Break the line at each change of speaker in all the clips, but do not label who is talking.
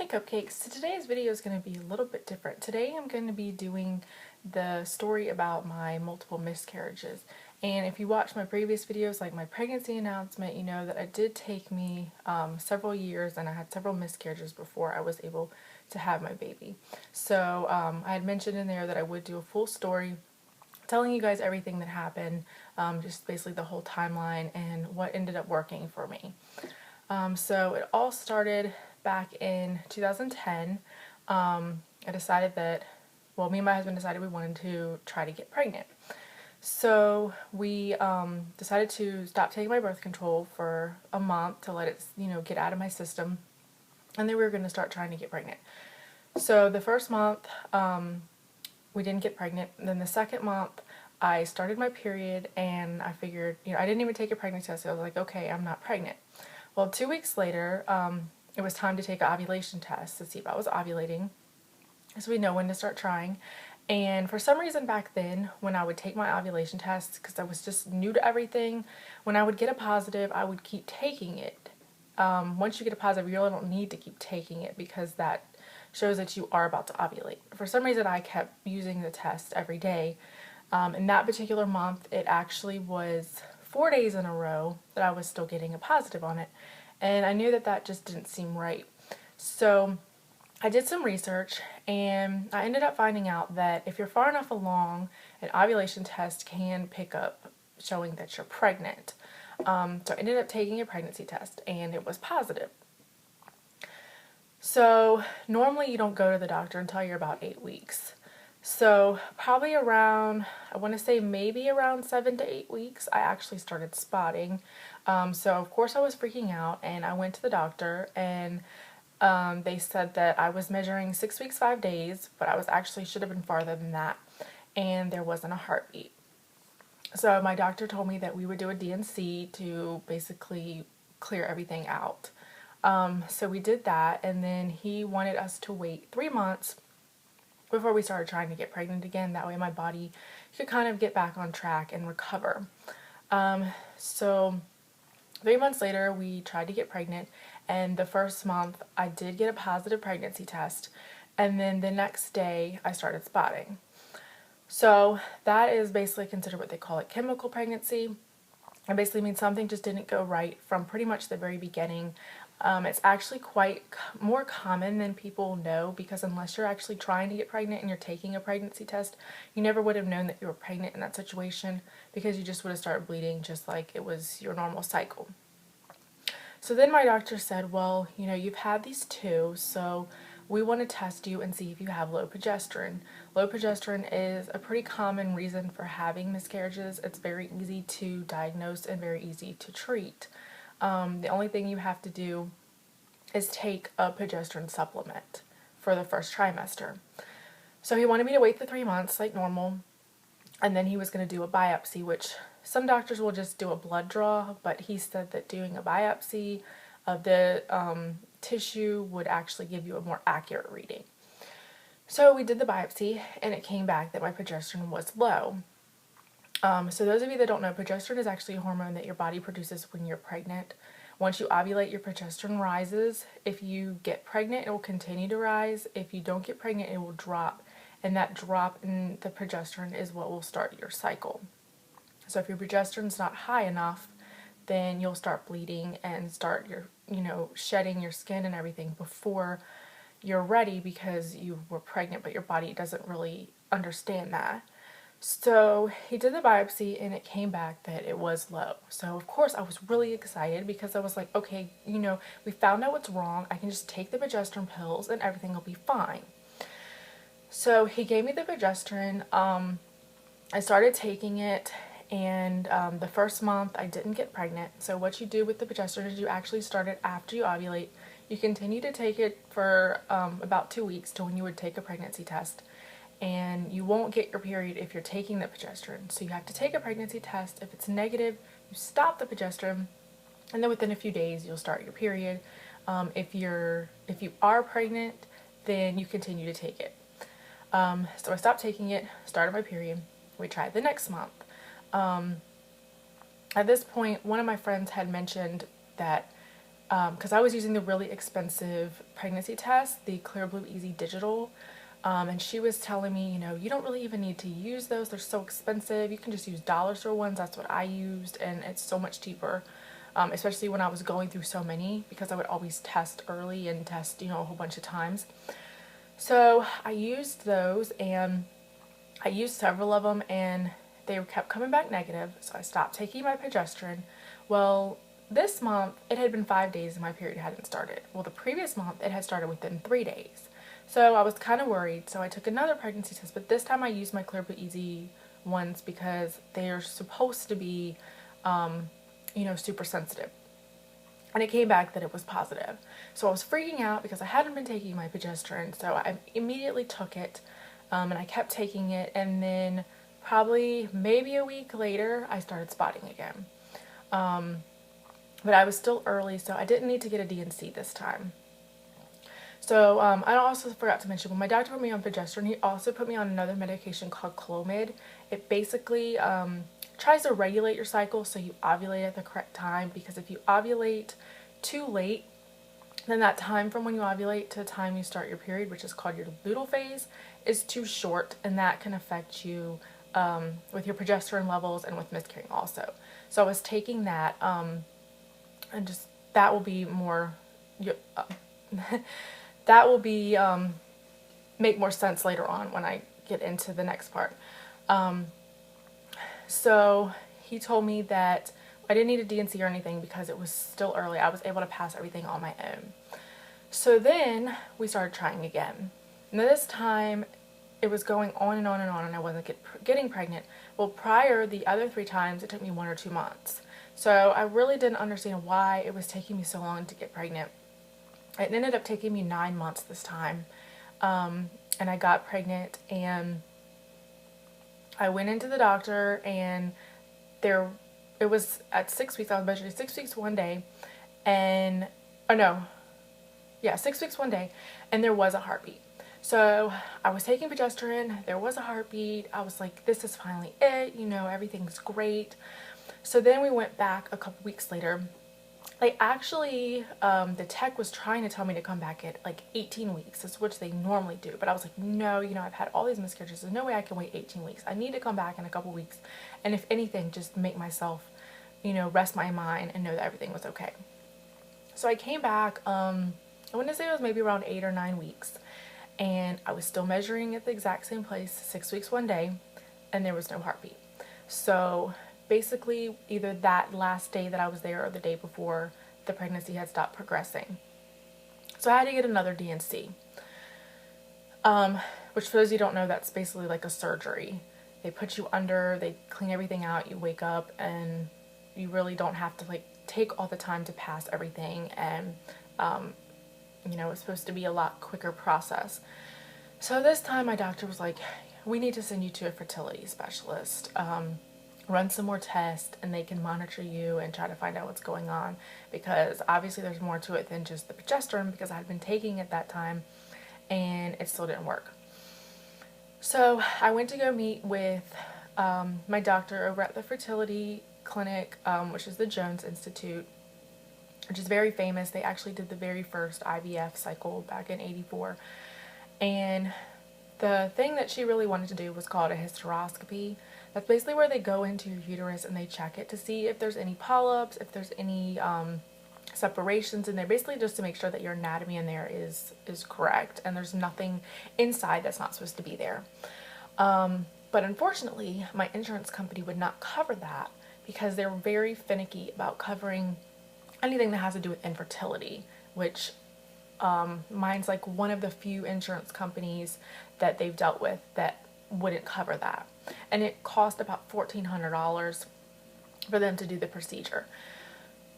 Hey Cupcakes, so today's video is going to be a little bit different. Today I'm going to be doing the story about my multiple miscarriages. And if you watch my previous videos, like my pregnancy announcement, you know that it did take me several years and I had several miscarriages before I was able to have my baby. So I had mentioned in there that I would do a full story telling you guys everything that happened, just basically the whole timeline and what ended up working for me. So it all started back in 2010. I decided that, me and my husband decided we wanted to try to get pregnant. So we decided to stop taking my birth control for a month to let it, get out of my system. And then we were going to start trying to get pregnant. So the first month, we didn't get pregnant. And then the second month, I started my period and I figured, I didn't even take a pregnancy test. So I was like, okay, I'm not pregnant. Well, 2 weeks later, it was time to take an ovulation test to see if I was ovulating, so we know when to start trying. And for some reason back then, when I would take my ovulation test, because I was just new to everything, when I would get a positive, I would keep taking it. Once you get a positive, you really don't need to keep taking it because that shows that you are about to ovulate. For some reason, I kept using the test every day. In that particular month, it actually was 4 days in a row that I was still getting a positive on it. And I knew that that just didn't seem right. So I did some research and I ended up finding out that if you're far enough along, an ovulation test can pick up showing that you're pregnant. So I ended up taking a pregnancy test and it was positive. So normally you don't go to the doctor until you're about 8 weeks. So probably around, I want to say maybe around 7 to 8 weeks, I actually started spotting. So of course I was freaking out and I went to the doctor and they said that I was measuring 6 weeks, 5 days, but I was actually should have been farther than that. And there wasn't a heartbeat. So my doctor told me that we would do a D&C to basically clear everything out. So we did that and then he wanted us to wait 3 months before we started trying to get pregnant again. That way my body could kind of get back on track and recover. So 3 months later, we tried to get pregnant, and the first month I did get a positive pregnancy test, and then the next day I started spotting. So that is basically considered what they call a chemical pregnancy. It basically means something just didn't go right from pretty much the very beginning. It's actually quite more common than people know because unless you're actually trying to get pregnant and you're taking a pregnancy test, you never would have known that you were pregnant in that situation because you just would have started bleeding just like it was your normal cycle. So then my doctor said, well, you've had these two, so we want to test you and see if you have low progesterone. Low progesterone is a pretty common reason for having miscarriages. It's very easy to diagnose and very easy to treat. The only thing you have to do is take a progesterone supplement for the first trimester. So he wanted me to wait the 3 months like normal, and then he was going to do a biopsy, which some doctors will just do a blood draw, but he said that doing a biopsy of the tissue would actually give you a more accurate reading. So we did the biopsy, and it came back that my progesterone was low. So those of you that don't know, progesterone is actually a hormone that your body produces when you're pregnant. Once you ovulate, your progesterone rises. If you get pregnant, it will continue to rise. If you don't get pregnant, it will drop. And that drop in the progesterone is what will start your cycle. So if your progesterone's not high enough, then you'll start bleeding and start your, shedding your skin and everything before you're ready because you were pregnant, but your body doesn't really understand that. So he did the biopsy and it came back that it was low. So of course I was really excited because I was like, okay, we found out what's wrong. I can just take the progesterone pills and everything will be fine. So he gave me the progesterone. I started taking it and the first month I didn't get pregnant. So what you do with the progesterone is you actually start it after you ovulate. You continue to take it for about 2 weeks to when you would take a pregnancy test. And you won't get your period if you're taking the progesterone. So you have to take a pregnancy test. If it's negative, you stop the progesterone, and then within a few days you'll start your period. If you are pregnant, then you continue to take it. So I stopped taking it, started my period. We tried the next month. At this point, one of my friends had mentioned that because I was using the really expensive pregnancy test, the Clear Blue Easy Digital. And she was telling me, you know, you don't really even need to use those. They're so expensive. You can just use dollar store ones. That's what I used, and it's so much cheaper. Especially when I was going through so many, because I would always test early and test, you know, a whole bunch of times. So I used those, and I used several of them, and they kept coming back negative. So I stopped taking my progesterone. Well, this month it had been 5 days and my period hadn't started. Well, the previous month it had started within 3 days. So I was kind of worried. So I took another pregnancy test, but this time I used my Clear Blue Easy ones because they are supposed to be, you know, super sensitive. And it came back that it was positive. So I was freaking out because I hadn't been taking my progesterone. So I immediately took it, and I kept taking it. And then probably maybe a week later, I started spotting again. But I was still early, so I didn't need to get a D&C this time. So I also forgot to mention, when my doctor put me on progesterone, he also put me on another medication called Clomid. It basically tries to regulate your cycle so you ovulate at the correct time, because if you ovulate too late, then that time from when you ovulate to the time you start your period, which is called your luteal phase, is too short, and that can affect you with your progesterone levels and with miscarrying also. So I was taking that, and just that will be more that will be make more sense later on when I get into the next part. So he told me that I didn't need a D&C or anything because it was still early. I was able to pass everything on my own. So then we started trying again. Now this time it was going on and on and on, and I wasn't getting pregnant. Well, prior, the other 3 times, it took me 1 or 2 months. So I really didn't understand why it was taking me so long to get pregnant. It ended up taking me 9 months this time. And I got pregnant, and I went into the doctor, and it was at 6 weeks. I was measuring 6 weeks one day, and 6 weeks one day, and there was a heartbeat. So I was taking progesterone, there was a heartbeat. I was like, this is finally it, you know, everything's great. So then we went back a couple weeks later. They actually, the tech was trying to tell me to come back at like 18 weeks, which they normally do. But I was like, no, you know, I've had all these miscarriages. There's no way I can wait 18 weeks. I need to come back in a couple weeks. And if anything, just make myself, you know, rest my mind and know that everything was okay. So I came back, I want to say it was maybe around 8 or 9 weeks. And I was still measuring at the exact same place, 6 weeks one day, and there was no heartbeat. So basically, either that last day that I was there or the day before, the pregnancy had stopped progressing. So I had to get another D&C, which for those of you who don't know, that's basically like a surgery. They put you under, they clean everything out, you wake up, and you really don't have to like take all the time to pass everything, and you know, it's supposed to be a lot quicker process. So this time my doctor was like, we need to send you to a fertility specialist, run some more tests, and they can monitor you and try to find out what's going on, because obviously there's more to it than just the progesterone, because I had been taking it that time and it still didn't work. So I went to go meet with my doctor over at the fertility clinic, which is the Jones Institute, which is very famous. They actually did the very first IVF cycle back in '84. And the thing that she really wanted to do was called a hysteroscopy. That's basically where they go into your uterus and they check it to see if there's any polyps, if there's any separations in there, basically just to make sure that your anatomy in there is correct and there's nothing inside that's not supposed to be there. But unfortunately, my insurance company would not cover that because they're very finicky about covering anything that has to do with infertility, which mine's like one of the few insurance companies that they've dealt with that wouldn't cover that. And it cost about $1,400 for them to do the procedure.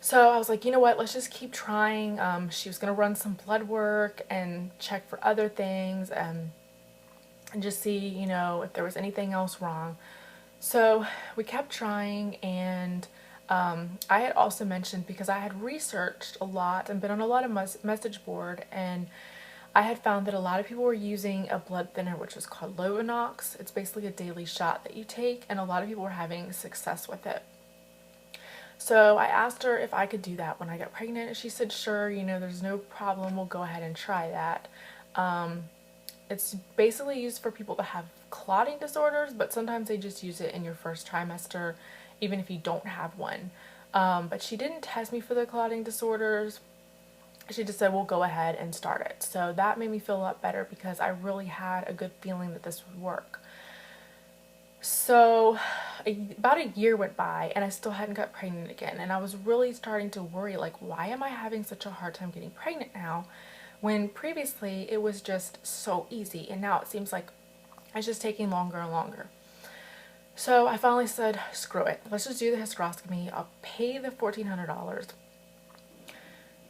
So I was like, you know what, let's just keep trying. She was going to run some blood work and check for other things and just see, you know, if there was anything else wrong. So we kept trying, and I had also mentioned, because I had researched a lot and been on a lot of message board, and I had found that a lot of people were using a blood thinner which was called Lovenox. It's basically a daily shot that you take, and a lot of people were having success with it. So I asked her if I could do that when I got pregnant, and she said, sure, you know, there's no problem, we'll go ahead and try that. It's basically used for people that have clotting disorders, but sometimes they just use it in your first trimester, even if you don't have one. But she didn't test me for the clotting disorders. She just said, we'll go ahead and start it. So that made me feel a lot better because I really had a good feeling that this would work. So about a year went by and I still hadn't got pregnant again. And I was really starting to worry, like, why am I having such a hard time getting pregnant now? When previously it was just so easy, and now it seems like it's just taking longer and longer. So I finally said, screw it. Let's just do the hysteroscopy. I'll pay the $1,400.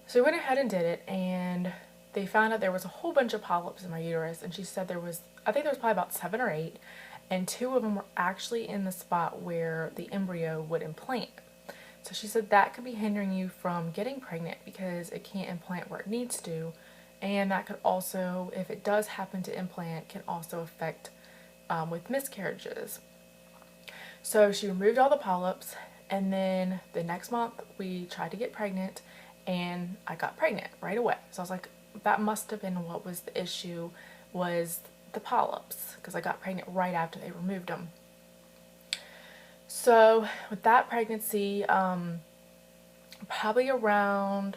So we went ahead and did it, and they found out there was a whole bunch of polyps in my uterus, and she said there was, I think there was probably about 7 or 8, and 2 of them were actually in the spot where the embryo would implant. So she said that could be hindering you from getting pregnant because it can't implant where it needs to, and that could also, if it does happen to implant, can also affect with miscarriages. So she removed all the polyps, and then the next month we tried to get pregnant, and I got pregnant right away. So I was like, that must have been what was the issue, was the polyps, because I got pregnant right after they removed them. So with that pregnancy, probably around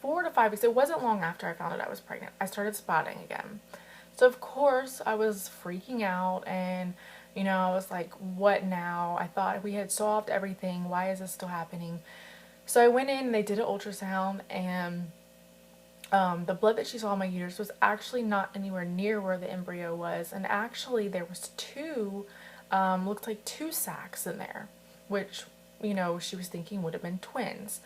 4 to 5 weeks, it wasn't long after I found out I was pregnant, I started spotting again. So of course I was freaking out, and you know, I was like, what now? I thought we had solved everything. Why is this still happening? So I went in and they did an ultrasound, and the blood that she saw in my uterus was actually not anywhere near where the embryo was, and actually there was 2, looked like 2 sacs in there, which, you know, she was thinking would have been twins.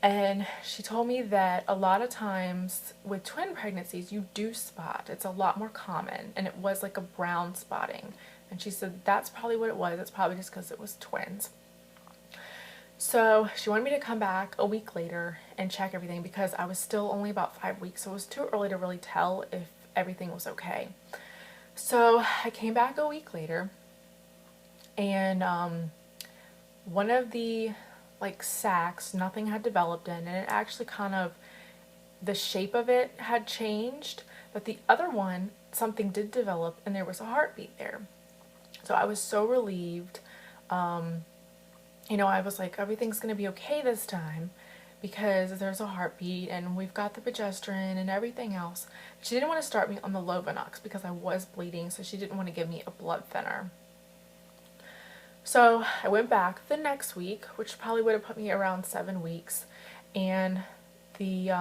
And she told me that a lot of times with twin pregnancies you do spot. It's a lot more common, and it was like a brown spotting. And she said that's probably what it was. It's probably just because it was twins. So she wanted me to come back a week later and check everything because I was still only about 5 weeks, so it was too early to really tell if everything was okay. So I came back a week later, and one of the sacs, nothing had developed in, and it actually kind of, the shape of it had changed, but the other one, something did develop and there was a heartbeat there. So I was so relieved. You know, I was like, everything's going to be okay this time because there's a heartbeat and we've got the progesterone and everything else. She didn't want to start me on the Lovenox because I was bleeding, so she didn't want to give me a blood thinner. So I went back the next week, which probably would have put me around 7 weeks, and the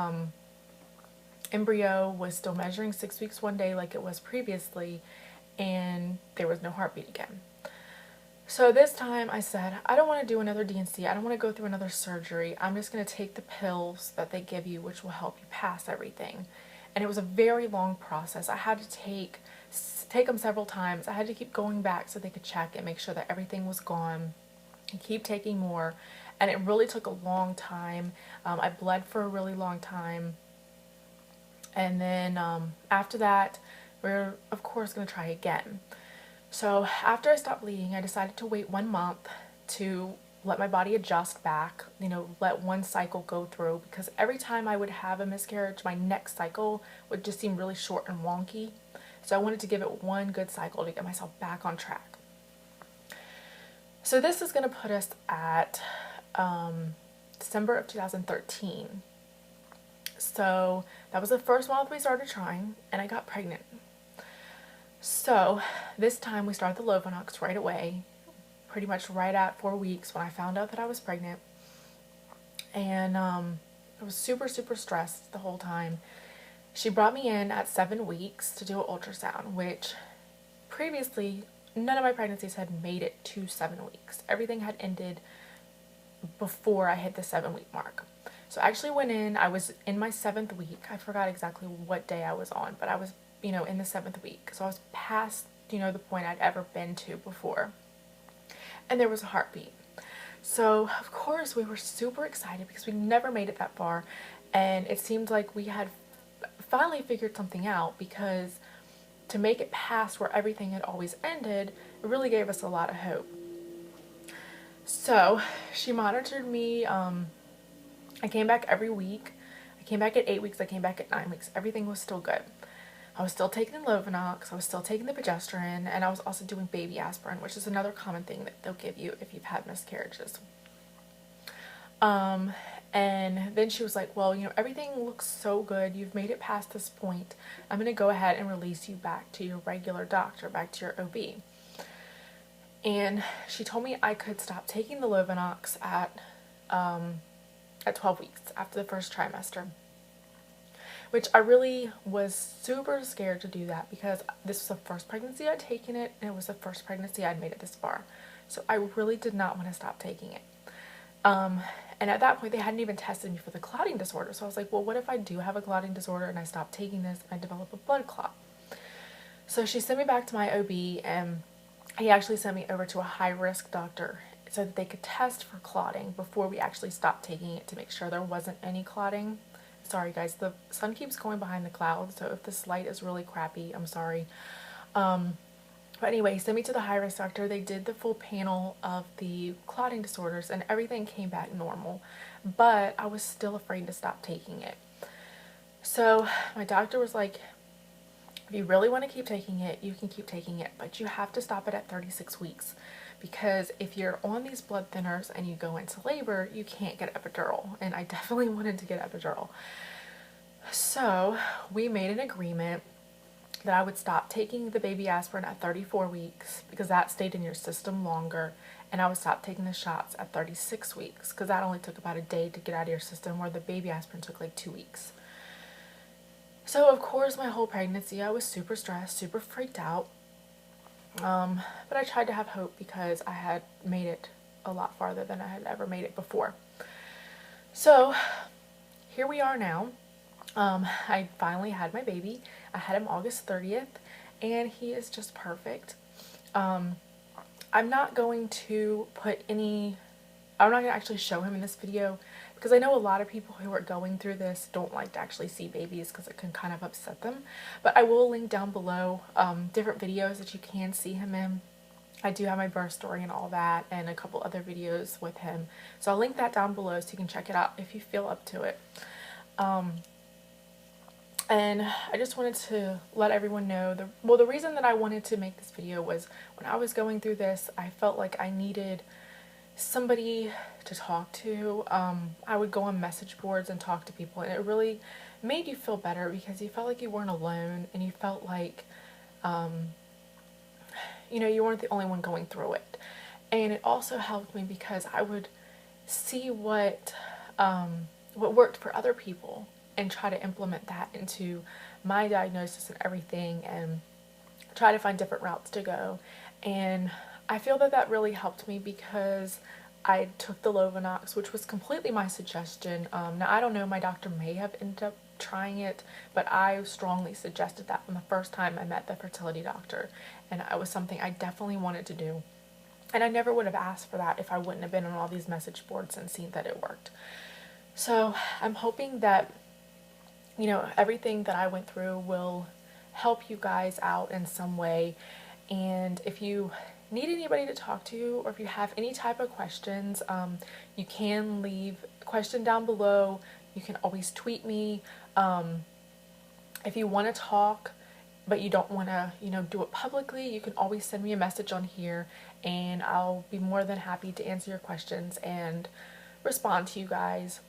embryo was still measuring 6 weeks one day like it was previously, and there was no heartbeat again. So this time I said, I don't want to do another D&C. I don't want to go through another surgery. I'm just going to take the pills that they give you, which will help you pass everything. And it was a very long process. I had to take them several times. I had to keep going back so they could check and make sure that everything was gone, and keep taking more. And it really took a long time. I bled for a really long time. And then after that, we're of course going to try again. So after I stopped bleeding, I decided to wait 1 month to let my body adjust back, you know, let one cycle go through, because every time I would have a miscarriage, my next cycle would just seem really short and wonky. So I wanted to give it one good cycle to get myself back on track. So this is going to put us at December of 2013. So that was the first month we started trying, and I got pregnant. So this time we started the Lovenox right away, pretty much right at 4 weeks when I found out that I was pregnant. And I was super stressed the whole time. She brought me in at 7 weeks to do an ultrasound, which previously none of my pregnancies had made it to 7 weeks. Everything had ended before I hit the 7-week mark. So I actually went in, I was in my 7th week. I forgot exactly what day I was on, but I was, you know, in the 7th week. So I was past, you know, the point I'd ever been to before. And there was a heartbeat. So of course we were super excited because we never made it that far. And it seemed like we had finally figured something out, because to make it past where everything had always ended, it really gave us a lot of hope. So she monitored me. I came back every week. I came back at 8 weeks. I came back at 9 weeks. Everything was still good. I was still taking the Lovenox. I was still taking the Progesterone, and I was also doing baby aspirin, which is another common thing that they'll give you if you've had miscarriages. And then she was like, well, you know, everything looks so good. You've made it past this point. I'm going to go ahead and release you back to your regular doctor, back to your OB. And she told me I could stop taking the Lovenox at 12 weeks after the first trimester, which I really was super scared to do that because this was the first pregnancy I'd taken it, and it was the first pregnancy I'd made it this far. So I really did not want to stop taking it. And at that point, they hadn't even tested me for the clotting disorder. So I was like, well, what if I do have a clotting disorder and I stop taking this and I develop a blood clot? So she sent me back to my OB, and he actually sent me over to a high-risk doctor so that they could test for clotting before we actually stopped taking it to make sure there wasn't any clotting. Sorry guys, the sun keeps going behind the clouds, so if this light is really crappy, I'm sorry. But anyway, he sent me to the high-risk doctor. They did the full panel of the clotting disorders and everything came back normal, but I was still afraid to stop taking it. So my doctor was like, if you really want to keep taking it, you can keep taking it, but you have to stop it at 36 weeks. Because if you're on these blood thinners and you go into labor, you can't get epidural. And I definitely wanted to get epidural. So we made an agreement that I would stop taking the baby aspirin at 34 weeks because that stayed in your system longer. And I would stop taking the shots at 36 weeks because that only took about a day to get out of your system, where the baby aspirin took like 2 weeks. So of course my whole pregnancy I was super stressed, super freaked out. But I tried to have hope because I had made it a lot farther than I had ever made it before. So here we are now. I finally had my baby. I had him August 30th and he is just perfect. I'm not going to actually show him in this video because I know a lot of people who are going through this don't like to actually see babies because it can kind of upset them. But I will link down below different videos that you can see him in. I do have my birth story and all that, and a couple other videos with him. So I'll link that down below so you can check it out if you feel up to it. And I just wanted to let everyone know, the reason that I wanted to make this video was when I was going through this, I felt like I needed somebody to talk to. I would go on message boards and talk to people, and it really made you feel better because you felt like you weren't alone, and you felt like you know, you weren't the only one going through it. And it also helped me because I would see what worked for other people and try to implement that into my diagnosis and everything, and try to find different routes to go. And I feel that that really helped me because I took the Lovenox, which was completely my suggestion. Now, I don't know, my doctor may have ended up trying it, but I strongly suggested that from the first time I met the fertility doctor, and it was something I definitely wanted to do. And I never would have asked for that if I wouldn't have been on all these message boards and seen that it worked. So I'm hoping that, you know, everything that I went through will help you guys out in some way. And if you need anybody to talk to, or if you have any type of questions, you can leave a question down below. You can always tweet me. If you want to talk but you don't want to, you know, do it publicly, you can always send me a message on here, and I'll be more than happy to answer your questions and respond to you guys.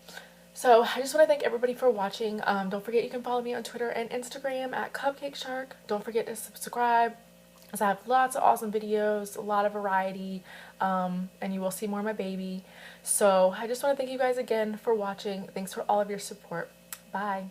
So I just want to thank everybody for watching. Don't forget you can follow me on Twitter and Instagram at Cupcake Shark. Don't forget to subscribe, because I have lots of awesome videos, a lot of variety, and you will see more of my baby. So I just want to thank you guys again for watching. Thanks for all of your support. Bye.